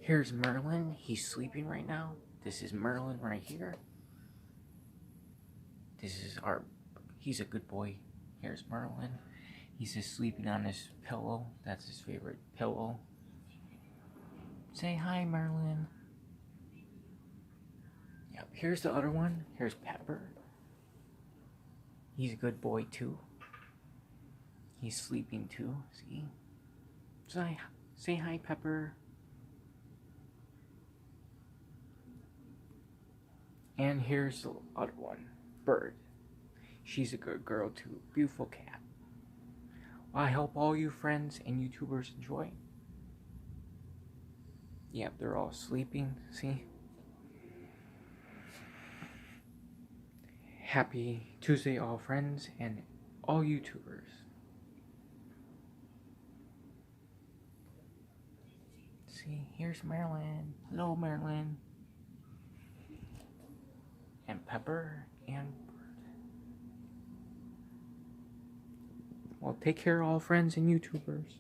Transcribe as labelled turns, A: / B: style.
A: Here's Merlin. He's sleeping right now. This is Merlin right here. He's a good boy. Here's Merlin. He's just sleeping on his pillow. That's his favorite pillow. Say hi, Merlin. Yep, here's the other one. Here's Pepper. He's a good boy too. He's sleeping too, see? Say hi, Pepper. And here's the other one, Bird. She's a good girl too. Beautiful cat. Well, I hope all you friends and YouTubers enjoy. Yep, they're all sleeping, see? Happy Tuesday, all friends and all YouTubers. See, here's Merlin. Hello, Merlin. And Pepper and Bird. Well, take care, all friends and YouTubers.